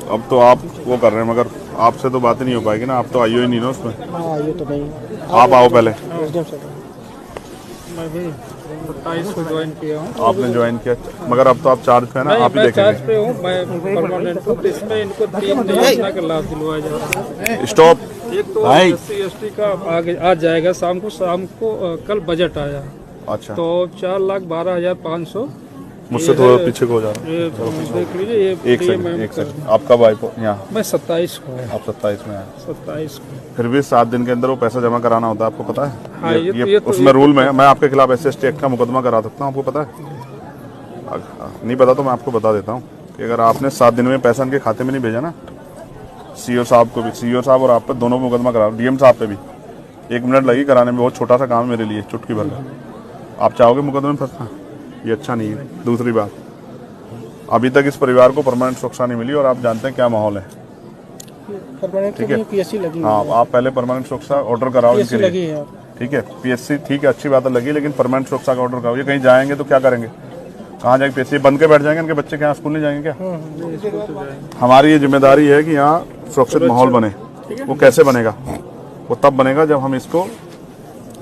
अब तो आप वो कर रहे हैं, मगर आपसे तो बात नहीं हो पाएगी ना, आप तो आइयो ही नहीं ना उसमें। ये तो नहीं। आप आओ पहले। मैं भी 27 को ज्वाइन किया हूँ। आपने ज्वाइन किया, मगर अब तो आप चार्ज पे है ना, आप ही मैं चार्ज देखेंगे। पे हूँ, मैं परमानेंट हूँ। तो इसमें इनको 3 योजना का लाभ दिलवाया जा रहा है। स्टॉप। एक तो SC/ST का आगे आज जाएगा शाम को कल बजट आया, अच्छा, तो 4,12,500। मुझसे थोड़ा पीछे को हो जा रहा है। ये देख लीजिए, ये एक सेकंड। आप कब आए यहाँ? मैं 27 को है। आप 27 में आए। 27 को। फिर भी 7 दिन के अंदर वो पैसा जमा कराना होता है, आपको पता है? हाँ, ये उसमें रूल में है। मैं आपके खिलाफ SC/ST एक्ट का मुकदमा करा सकता हूँ, आपको पता है? नहीं पता तो मैं आपको बता देता हूँ कि अगर आपने 7 दिन में पैसा इनके खाते में नहीं भेजा ना, CO साहब को भी, CO साहब और आप पे दोनों को मुकदमा करा, DM साहब पे भी 1 मिनट लगी कराने में। बहुत छोटा सा काम है मेरे लिए, चुटकी भर का। आप चाहोगे मुकदमे में फंसना? ये अच्छा नहीं है। दूसरी बात, अभी तक इस परिवार को परमानेंट सुरक्षा नहीं मिली और आप जानते हैं क्या माहौल है। ठीक है, PSC लगी है। हाँ, आप पहले परमानेंट सुरक्षा ऑर्डर कराओ इनके लिए। लगी है। ठीक है, PSC ठीक है, अच्छी बात है लगी, लेकिन परमानेंट सुरक्षा का ऑर्डर कराओ। ये कहीं जाएंगे तो क्या करेंगे? कहाँ जाएंगे? PSC बंद के बैठ जाएंगे? इनके बच्चे क्या स्कूल नहीं जाएंगे क्या? हमारी ये जिम्मेदारी है कि यहाँ सुरक्षित माहौल बने। वो कैसे बनेगा? वो तब बनेगा जब हम इसको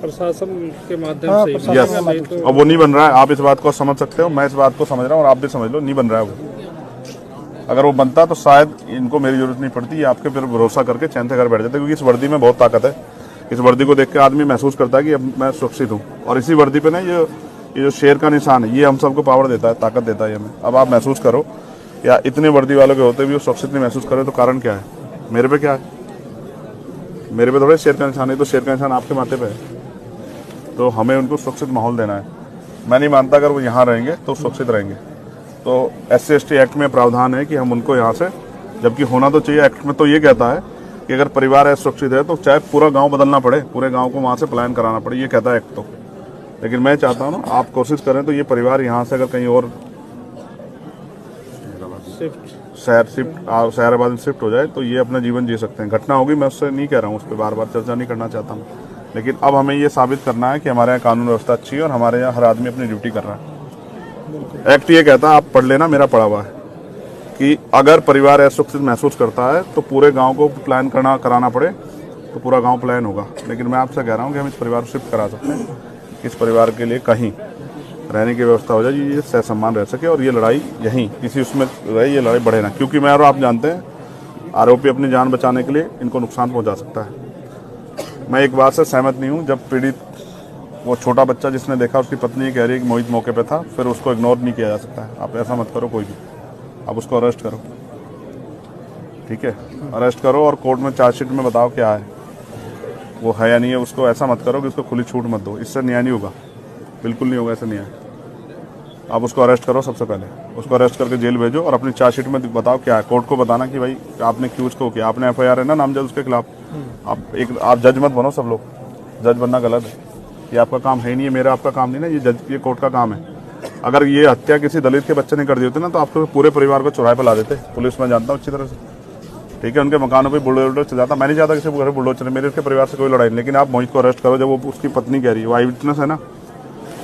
प्रशासन के माध्यम से। यस, अब वो नहीं बन रहा है। आप इस बात को समझ सकते हो, मैं इस बात को समझ रहा हूँ और आप भी समझ लो, नहीं बन रहा है वो। अगर वो बनता तो शायद इनको मेरी जरूरत नहीं पड़ती, ये आपके फिर भरोसा करके चैन से घर बैठ जाते, क्योंकि इस वर्दी में बहुत ताकत है। इस वर्दी को देख के आदमी महसूस करता है कि अब मैं सुरक्षित हूँ। और इसी वर्दी पे ना ये जो शेर का निशान है, ये हम सबको पावर देता है, ताकत देता है हमें। अब आप महसूस करो, या इतने वर्दी वालों के होते भी वो सुरक्षित नहीं महसूस करे, तो कारण क्या है? मेरे पे क्या है? मेरे पे थोड़े शेर का निशान है, तो शेर का निशान आपके माथे पे है। तो हमें उनको सुरक्षित माहौल देना है। मैं नहीं मानता अगर वो यहाँ रहेंगे तो सुरक्षित रहेंगे। तो SC/ST एक्ट में प्रावधान है कि हम उनको यहाँ से, जबकि होना तो चाहिए, एक्ट में तो ये कहता है कि अगर परिवार असुरक्षित है तो चाहे पूरा गांव बदलना पड़े, पूरे गांव को वहाँ से पलायन कराना पड़े, ये कहता है एक्ट तो। लेकिन मैं चाहता हूँ ना, आप कोशिश करें तो ये परिवार यहाँ से अगर कहीं और शहराबाद में शिफ्ट हो जाए तो ये अपना जीवन जी सकते हैं। घटना होगी, मैं उससे नहीं कह रहा हूँ, उस पर बार बार चर्चा नहीं करना चाहता हूँ, लेकिन अब हमें ये साबित करना है कि हमारे यहाँ कानून व्यवस्था अच्छी है और हमारे यहाँ हर आदमी अपनी ड्यूटी कर रहा है। एक्ट ये कहता है, आप पढ़ लेना, मेरा पढ़ा हुआ है, कि अगर परिवार असुरक्षित महसूस करता है तो पूरे गांव को प्लान कराना पड़े तो पूरा गांव प्लान होगा। लेकिन मैं आपसे कह रहा हूँ कि हम इस परिवार को शिफ्ट करा सकते हैं, इस परिवार के लिए कहीं रहने की व्यवस्था हो जाए, ये सह सम्मान रह सके और ये लड़ाई यहीं किसी उसमें रहे, ये लड़ाई बढ़े ना। क्योंकि मैं और आप जानते हैं, आरोपी अपनी जान बचाने के लिए इनको नुकसान पहुँचा सकता है। मैं एक बात से सहमत नहीं हूँ, जब पीड़ित वो छोटा बच्चा जिसने देखा, उसकी पत्नी कह रही है कि मोहित मौके पे था, फिर उसको इग्नोर नहीं किया जा सकता है। आप ऐसा मत करो कोई भी, आप उसको अरेस्ट करो, ठीक है? अरेस्ट करो और कोर्ट में चार्जशीट में बताओ क्या है, वो है या नहीं है। उसको ऐसा मत करो कि उसको खुली छूट मत दो, इससे न्याय नहीं होगा, बिल्कुल नहीं होगा ऐसा न्याय। आप उसको अरेस्ट करो, सबसे पहले उसको अरेस्ट करके जेल भेजो और अपनी चार्जशीट में बताओ क्या है। कोर्ट को बताना कि भाई आपने क्यों उसको किया, आपने FIR है ना नामजद उसके खिलाफ। आप जज मत बनो, सब लोग जज बनना गलत है, ये आपका काम है ही नहीं है, मेरा आपका काम नहीं ना, ये कोर्ट का काम है। अगर ये हत्या किसी दलित के बच्चे ने कर दी होती ना तो आपको पूरे परिवार को चौराहे पर ला देते। पुलिस में जानता हूँ अच्छी तरह से, ठीक है? उनके मकानों पे बुलडोजर चल जाता। मैं नहीं चाहता किसी घर बुलडोजर, मेरे उसके परिवार से कोई लड़ाई नहीं, लेकिन आप मोहित को अरेस्ट करो। जब वो उसकी पत्नी कह रही है, वो आई विटनेस है ना,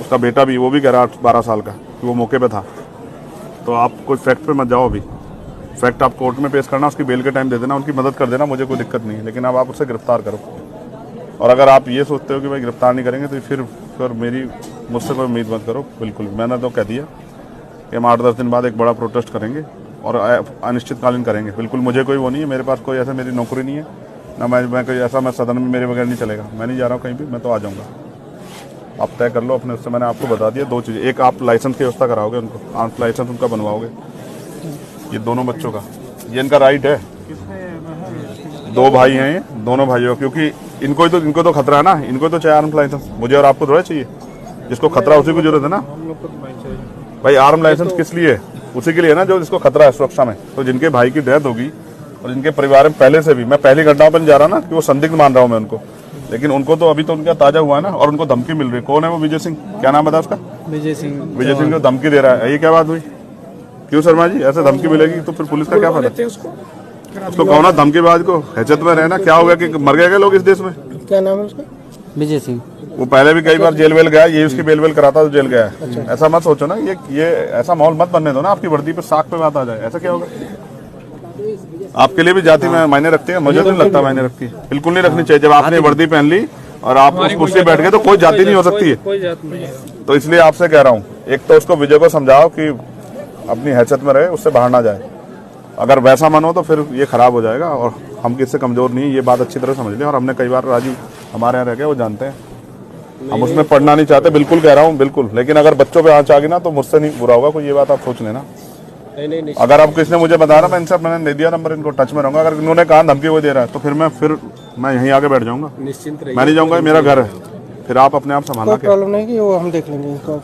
उसका बेटा भी, वो भी कह रहा 12 साल का कि वो मौके पे था, तो आप कोई फैक्ट पे मत जाओ। अभी फैक्ट आप कोर्ट में पेश करना, उसकी बेल के टाइम दे देना, उनकी मदद कर देना, मुझे कोई दिक्कत नहीं है, लेकिन अब आप उसे गिरफ्तार करो। और अगर आप ये सोचते हो कि भाई गिरफ्तार नहीं करेंगे तो फिर मुझसे कोई उम्मीद मत करो। बिल्कुल, मैंने तो कह दिया कि हम 8-10 दिन बाद एक बड़ा प्रोटेस्ट करेंगे और अनिश्चितकालीन करेंगे। बिल्कुल, मुझे कोई वो नहीं है, मेरे पास कोई ऐसा मेरी नौकरी नहीं है ना, मैं कोई ऐसा, मैं सदन में मेरे बगैर नहीं चलेगा। मैं नहीं जा रहा हूँ कहीं भी, मैं तो आ जाऊँगा। आप तय कर लो अपने, उससे मैंने आपको बता दिया 2 चीज़ें। एक, आप लाइसेंस की व्यवस्था कराओगे उनको, आर्म्स लाइसेंस उनका बनवाओगे, ये दोनों बच्चों का, ये इनका राइट है। 2 भाई हैं ये, दोनों भाइयों, क्योंकि इनको तो खतरा है ना, इनको तो चाहिए आर्म लाइसेंस, मुझे और आपको थोड़ा चाहिए। जिसको खतरा उसी को जरूरत है ना भाई। आर्म लाइसेंस किस लिए? उसी के लिए ना जो जिसको खतरा है सुरक्षा में। तो जिनके भाई की डेथ होगी और जिनके परिवार में पहले से भी, मैं पहली घटनाओं पर नहीं जा रहा ना कि वो संदिग्ध मान रहा हूँ मैं उनको, लेकिन उनको तो अभी तो उनका ताजा हुआ है ना, और उनको धमकी मिल रही है। कौन है वो? विजय सिंह, क्या नाम बता उसका? विजय सिंह को धमकी दे रहा है। ये क्या बात हुई? क्यों शर्मा जी, ऐसे धमकी मिलेगी तो फिर पुलिस का क्या फायदा? उसको कहो ना धमकीबाज को, हैसियत में रहना। क्या हो गया कि मर गए लोग इस देश में? क्या नाम है उसका? विजय सिंह। वो पहले भी कई बार जेल वेल गया, ये उसकी बेल वेल कराता तो जेल गया है। ऐसा मत सोचो ना, ये ऐसा माहौल मत बनने दो ना, आपकी वर्दी पे साख पे बात आ जाए, ऐसा क्या होगा? आपके लिए भी जाति में मायने रखती है? मुझे तो नहीं लगता मायने रखती है, बिल्कुल नहीं रखनी चाहिए। जब आपने वर्दी पहन ली और आप उस कुर्सी बैठ गए तो कोई जाति नहीं हो सकती है। कोई जात नहीं है। तो इसलिए आपसे कह रहा हूँ, एक तो उसको विजय को समझाओ कि अपनी हैसियत में रहे, उससे बाहर ना जाए। अगर वैसा मन हो तो फिर ये खराब हो जाएगा, और हम किससे कमजोर नहीं, ये बात अच्छी तरह समझ लें। और हमने कई बार राजू हमारे यहाँ रह गए, वो जानते हैं, हम उसमें पढ़ना नहीं चाहते, बिल्कुल कह रहा हूँ, बिल्कुल। लेकिन अगर बच्चों पे आंच आ गई ना तो मुझसे नहीं बुरा होगा कोई, ये बात आप सोच लेना। नहीं। अगर आप किसने मुझे बताया ना, मैं इनसे मैंने दे दिया नंबर, इनको टच में रहूंगा। अगर इन्होंने कहा धमकी वो दे रहा है तो फिर मैं यहीं आके बैठ जाऊंगा, निश्चिंत मैं नहीं जाऊंगा, मेरा घर है। फिर आप अपने आप संभालना। कोई प्रॉब्लम नहीं कि वो हम देख लेंगे इनको,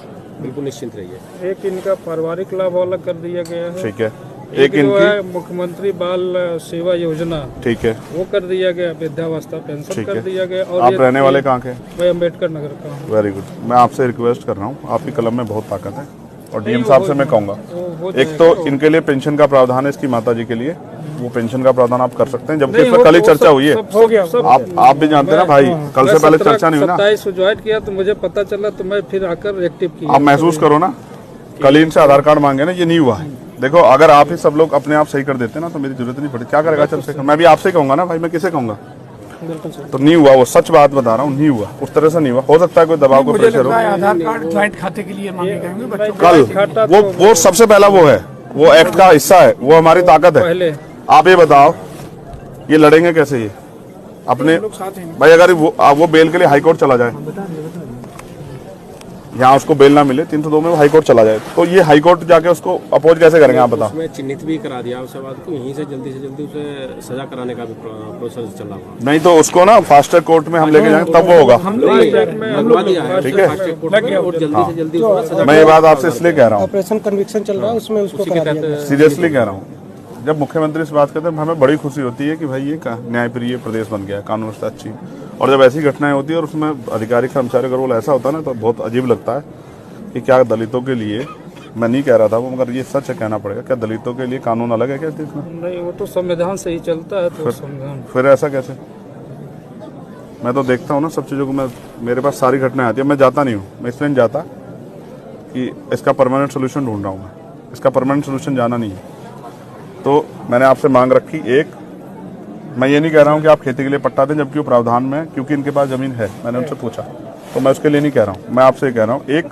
बिल्कुल निश्चिंत रहिए। एक इनका पारिवारिक लाभ अलग कर दिया गया है, ठीक है। एक जो है मुख्यमंत्री बाल सेवा योजना, ठीक है, वो कर दिया गया, वृद्धावस्था पेंशन कर दिया गया। और आप रहने वाले कहाँ के? मैं अम्बेडकर नगर का हूँ। Very good. मैं आपसे रिक्वेस्ट कर रहा हूँ, आपकी कलम में बहुत ताकत है, और डीएम साहब से मैं कहूँगा, एक तो इनके लिए पेंशन का प्रावधान है, इसकी माता जी के लिए, वो पेंशन का प्रावधान आप कर सकते हैं, जबकि इस पर कल ही चर्चा हुई है। हो गया आप भी जानते हैं ना भाई, कल से पहले चर्चा नहीं हुई ना। 27 को ज्वाइन किया तो मुझे पता चला, तो मैं फिर आकर एक्टिव किया। आप महसूस करो ना, कल ही इनसे आधार कार्ड मांगे ना, ये नहीं हुआ है। देखो, अगर आप ही सब लोग अपने आप सही कर देते ना तो मेरी जरूरत नहीं पड़ती। क्या करेगा चंद्रशेखर? मैं भी आपसे कहूंगा ना भाई, मैं किसे कहूंगा? तो नहीं हुआ, वो सच बात बता रहा हूँ, नहीं हुआ, उस तरह से नहीं हुआ। हो सकता है कोई दबाव को प्रेशर हो। आधार कार्ड ज्वाइंट खाते के लिए मांगे गए होंगे बच्चों कल वो सबसे पहला वो है, वो एक्ट का हिस्सा है, वो हमारी ताकत है। पहले आप ये बताओ, ये लड़ेंगे कैसे ये अपने भाई? अगर वो बेल के लिए हाई कोर्ट चला जाए, यहाँ उसको बेल ना मिले 302 में, वो हाई कोर्ट चला जाए, तो ये हाई कोर्ट जाके उसको अपोज कैसे करेंगे आप बताओ? उसमें चिन्हित भी करा दिया उसके बाद को, यहीं से जल्दी उसे सजा कराने का भी प्रोसेस चल रहा है। नहीं तो उसको ना फास्ट ट्रैक कोर्ट में हम लेके जाएंगे, तब वो होगा। लगवा दिया है, ठीक है, और जल्दी से जल्दी उसको सजा। मैं ये बात आपसे इसलिए कह रहा हूँ, ऑपरेशन कन्विक्शन चल रहा है, उसमें उसको करा दिया गया। सीरियसली कह रहा हूँ। जब मुख्यमंत्री से बात करते हैं हमें बड़ी खुशी होती है कि भाई ये न्यायप्रिय प्रदेश बन गया है, कानून व्यवस्था अच्छी। और जब ऐसी घटनाएं होती है और उसमें अधिकारी कर्मचारी का रोल ऐसा होता है ना, तो बहुत अजीब लगता है कि क्या दलितों के लिए, मैं नहीं कह रहा था वो, मगर ये सच है, कहना पड़ेगा, क्या दलितों के लिए कानून अलग है क्या इस देश में? नहीं, वो तो संविधान से ही चलता है, तो संविधान। फिर ऐसा कैसे? मैं तो देखता हूँ ना सब चीज़ों को, मेरे पास सारी घटनाएं आती है, मैं जाता नहीं हूँ, मैं इसलिए नहीं जाता कि इसका परमानेंट सोल्यूशन ढूंढ रहा हूँ मैं, इसका परमानेंट सोल्यूशन जाना नहीं है। तो मैंने आपसे मांग रखी, एक, मैं ये नहीं कह रहा हूँ कि आप खेती के लिए पट्टा दें, जबकि वो प्रावधान में, क्योंकि इनके पास जमीन है, मैंने उनसे पूछा, तो मैं उसके लिए नहीं कह रहा हूँ। मैं आपसे कह रहा हूँ, एक,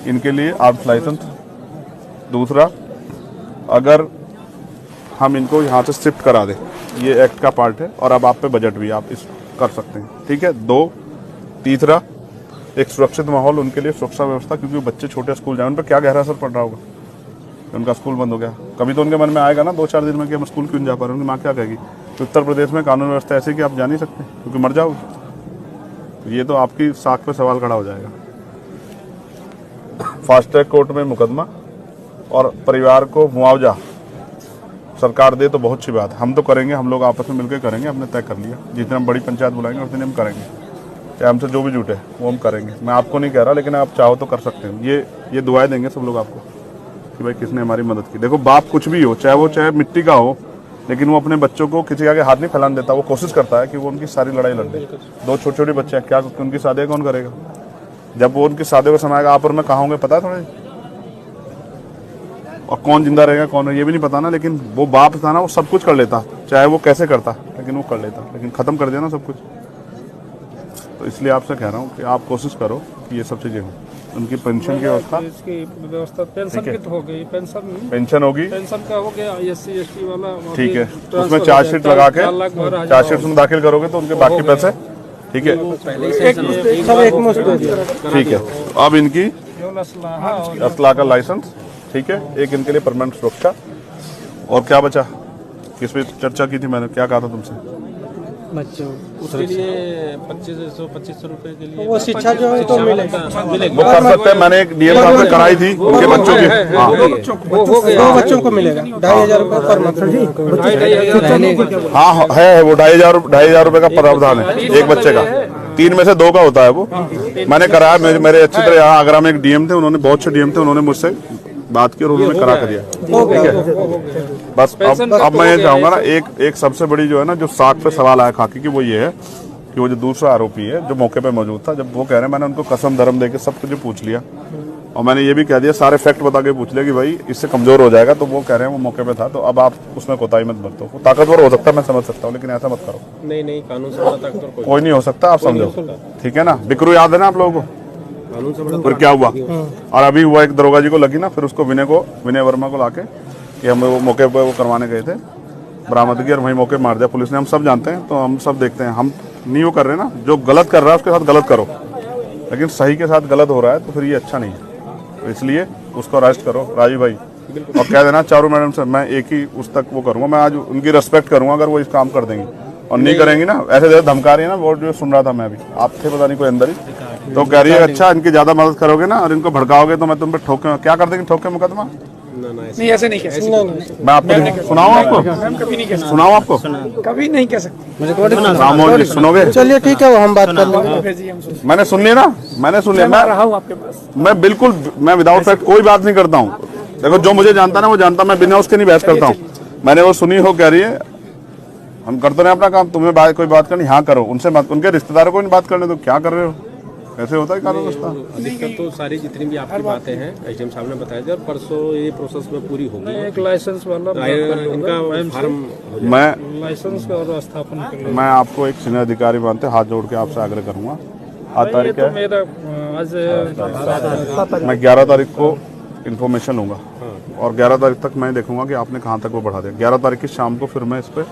इनके लिए आर्म्स लाइसेंस। दूसरा, अगर हम इनको यहाँ से शिफ्ट करा दें, ये एक्ट का पार्ट है, और अब आप पे बजट भी आप इस कर सकते हैं, ठीक है। दो, तीसरा, एक सुरक्षित माहौल उनके लिए, सुरक्षा व्यवस्था, क्योंकि बच्चे छोटे स्कूल जाए, उन पर क्या गहरा असर पड़ रहा होगा, उनका स्कूल बंद हो गया। कभी तो उनके मन में आएगा ना 2-4 दिन में कि हम स्कूल क्यों जा पा रहे हैं, उनकी माँ क्या कहेगी? तो उत्तर प्रदेश में कानून व्यवस्था ऐसी कि आप जा नहीं सकते क्योंकि मर जाओगे। ये तो आपकी साख पे सवाल खड़ा हो जाएगा। फास्ट ट्रैक कोर्ट में मुकदमा और परिवार को मुआवजा सरकार दे तो बहुत अच्छी बात है, हम तो करेंगे, हम लोग आपस में मिलकर करेंगे, हमने तय कर लिया। जितने हम बड़ी पंचायत बुलाएंगे उतने हम करेंगे, चाहे हमसे जो भी जुटे वो हम करेंगे। मैं आपको नहीं कह रहा, लेकिन आप चाहो तो कर सकते हैं। ये दुआएं देंगे सब लोग आपको कि भाई किसने हमारी मदद की। देखो, बाप कुछ भी हो, चाहे मिट्टी का हो, लेकिन वो अपने बच्चों को किसी आगे हाथ नहीं फैलाने देता। वो कोशिश करता है कि वो उनकी सारी लड़ाई लड़ दे। 2 छोटे बच्चे हैं, क्या उनकी शादी कौन करेगा? जब वो उनकी शादी को समाएगा, आप और मैं कहाँ होंगे पता है थोड़े, और कौन जिंदा रहेगा कौन है ये भी नहीं पता ना। लेकिन वो बाप था ना, वो सब कुछ कर लेता, चाहे वो कैसे करता, लेकिन वो कर लेता, लेकिन खत्म कर दिया ना सब कुछ। तो इसलिए आपसे कह रहा हूँ कि आप कोशिश करो कि ये सब चीजें हों। उनकी पेंशन की व्यवस्था, इसकी व्यवस्था, पेंशन की तो हो गई, पेंशन होगी, पेंशन का हो गया, SC ST वाला ठीक है। उसमें चार्जशीट लगा के चार्जशीट में दाखिल करोगे तो उनके बाकी पैसे, ठीक है, सब एक मुश्त दे दिया। ठीक है। अब इनकी असला का लाइसेंस, ठीक है, एक इनके लिए परमानेंट सुरक्षा। और क्या बचा, किस पे चर्चा की थी मैंने, क्या कहा था तुमसे? बच्चों उसके लिए 2500 रुपए के लिए वो शिक्षा जो है तो मिलेगा, वो कर सकते हैं। मैंने एक डीएम साहब से कराई थी उनके बच्चों की, हाँ, दो बच्चों को मिलेगा 2500 रुपए पर मंथ। हाँ है, वो 2500 रुपए का प्रावधान है एक बच्चे का, 3 में से 2 का होता है वो। मैंने कराया, मेरे अच्छी तरह, यहाँ आगरा में एक डीएम थे, उन्होंने, बहुत अच्छे डीएम थे, उन्होंने मुझसे बात की और उन्होंने करा कर दिया, ठीक है। बस अब मैं ये चाहूंगा ना, एक सबसे बड़ी जो है ना, जो साख पे सवाल आया खाकी की, वो ये है कि वो जो दूसरा आरोपी है जो मौके पे मौजूद था, जब वो कह रहे हैं मैंने उनको कसम धर्म देके सब कुछ पूछ लिया और मैंने ये भी कह दिया, सारे फैक्ट बता के पूछ लिया कि भाई इससे कमजोर हो जाएगा, तो वो कह रहे हैं वो मौके पे था, तो अब आप उसमें कोताही मत बरतो। वो ताकतवर हो सकता है, मैं समझ सकता हूँ, लेकिन ऐसा मत करो। नहीं कानून से बड़ा ताकतवर कोई नहीं हो सकता, आप समझो, ठीक है ना। बिकरू याद है ना आप लोगों को, कानून से बड़ा फिर क्या हुआ, और अभी हुआ एक दरोगा जी को लगी ना, फिर उसको विनय वर्मा को लाके कि हम वो मौके पर वो करवाने गए थे, बरामदगी, और वहीं मौके मार दिया पुलिस ने। हम सब जानते हैं, तो हम सब देखते हैं, हम नहीं वो कर रहे ना, जो गलत कर रहा है उसके साथ गलत करो, लेकिन सही के साथ गलत हो रहा है तो फिर ये अच्छा नहीं है। तो इसलिए उसको अरेस्ट करो राजीव भाई, और कह देना चारू मैडम से मैं एक ही उस तक वो करूंगा, मैं आज उनकी रिस्पेक्ट करूंगा अगर वो इस काम कर देंगी, और नहीं करेंगी ना, ऐसे जैसे धमका रही है ना, वो जो सुन रहा था मैं अभी, आप थे पता नहीं कोई अंदर ही, तो कह रही है अच्छा इनकी ज्यादा मदद करोगे ना और इनको भड़काओगे तो मैं तुम पे ठोके, क्या कर देंगे, ठोके मुकदमा। नहीं ऐसे नहीं कह सकते, मैं आपको सुनाऊं, आपको कभी नहीं कह सकते, सुनाऊं, आपको कभी नहीं कह सकते। राममोहन जी सुनोगे? चलिए ठीक है, वो हम बात कर लेंगे। भेजिए, हम सुन मैंने सुन लिया ना, मैंने सुन लिया, मैं रहा हूँ आपके पास। मैं बिल्कुल, मैं विदाउट फैक्ट कोई बात नहीं करता हूँ। देखो जो मुझे जानता है ना वो जानता, मैं बिना उसके नहीं बहस करता हूँ। मैंने वो सुनी हो, कह रही है हम करते रहे अपना काम, तुम्हें कोई बात करनी हाँ करो, उनसे मत, उनके रिश्तेदारों को नहीं बात करने, तो क्या कर रहे हो, कैसे होता है कानून व्यवस्था। अधिकतर तो सारी जितनी भी आपकी बातें हैं एसडीएम साहब ने बताया था, और परसों ये प्रोसेस में पूरी होगी। एक लाइसेंस वाला इनका फार्म मैं लाइसेंस का और स्थापन के लिए मैं आपको एक सीनियर अधिकारी मानते हाथ जोड़ के आपसे आग्रह करूंगा, आज तारीख तो है, मेरा आज मैं 11 तारीख को इन्फॉर्मेशन लूंगा और 11 तारीख तक मैं देखूंगा कि आपने कहाँ तक वो बढ़ा दिया। 11 तारीख की शाम को फिर मैं इस पे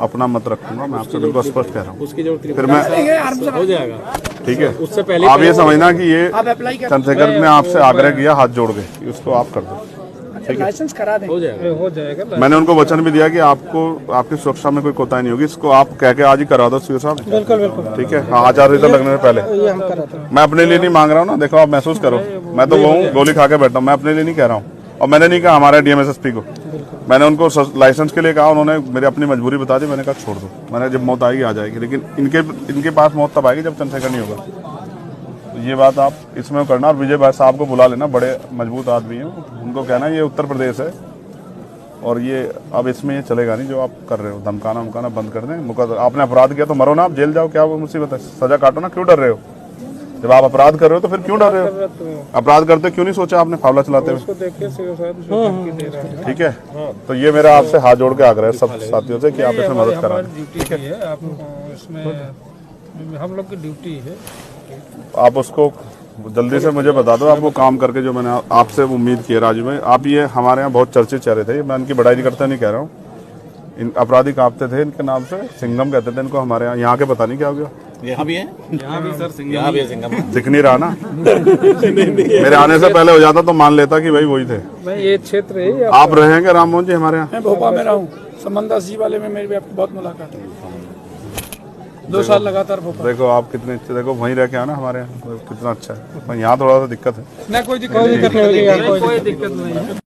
अपना मत रखूंगा, मैं आपसे बिल्कुल स्पष्ट कह रहा हूँ। उसकी जरूरत नहीं, फिर मैं हो जाएगा, ठीक है, उससे पहले आप ये समझना कि ये आप अप्लाई कर, चंद्रशेखर ने आपसे आग्रह किया हाथ जोड़ के कि उसको आप कर दो, लाइसेंस करा दें। हो जाएगा। हो जाएगा। मैंने उनको वचन भी दिया कि आपको आपकी सुरक्षा में कोई कोताही नहीं होगी, इसको आप कह के आज ही करा दो सीओ साहब। बिल्कुल बिल्कुल, ठीक है, हाँ, आचार संहिता लगने से पहले। ये हम कराते हैं। मैं अपने लिए नहीं मांग रहा हूँ ना, देखो आप महसूस करो, मैं तो वो हूँ गोली खा के बैठा हूँ, मैं अपने लिए नहीं कह रहा हूँ। और मैंने नहीं कहा हमारे डीएमएसएसपी को, मैंने उनको लाइसेंस के लिए कहा, उन्होंने मेरी अपनी मजबूरी बता दी, मैंने कहा छोड़ दो, मैंने जब मौत आएगी आ जाएगी, लेकिन इनके पास मौत तब आएगी जब चंद्रशेखर नहीं होगा। तो ये बात आप इसमें करना, और विजय भाई साहब को बुला लेना, बड़े मजबूत आदमी हैं, उनको कहना ये उत्तर प्रदेश है और ये अब इसमें ये चलेगा नहीं जो आप कर रहे हो, धमकाना उमकाना बंद कर दें। आपने अपराध किया तो मरो ना, आप जेल जाओ, क्या वो मुसीबत है, सजा काटो ना, क्यों डर रहे हो? जब आप अपराध कर रहे हो तो फिर क्यों डर रहे हो? अपराध करते क्यों नहीं सोचा आपने फावला चलाते हुए? उसको देखिए सीओ साहब जो धमकी दे रहा है। ठीक है, तो ये मेरा आपसे हाथ जोड़ के आग्रह है सब साथियों से कि आप इसमें मदद करा। हमारी ड्यूटी है, आप इसमें हम लोग की ड्यूटी है। आप उसको जल्दी से मुझे बता दो, आप वो काम करके जो मैंने आपसे उम्मीद की है राजू भाई। आप ये हमारे यहाँ बहुत चर्चित चेहरे थे, मैं इनकी बड़ाई नहीं करता, नहीं कह रहा हूँ, इन अपराधी कांपते थे इनके नाम से, सिंघम कहते थे इनको हमारे यहाँ के पता नहीं क्या हो गया, यहाँ भी है, यहाँ भी सर, यहाँ भी है सिंघम। दिख नहीं रहा ना मेरे आने से पहले हो जाता तो मान लेता कि भाई वही थे। मैं ये क्षेत्र है। आप रहेंगे राममोहन जी हमारे यहाँ? मैं भोपाल में रहा हूँ, समनदास जी वाले में मेरी आपकी बहुत मुलाकात है, 2 साल लगातार भोपाल। देखो आप कितने अच्छे, देखो वहीं रह के आना हमारे यहाँ, कितना अच्छा है। यहाँ थोड़ा सा दिक्कत है। ना कोई दिक्कत नहीं, कोई दिक्कत नहीं है।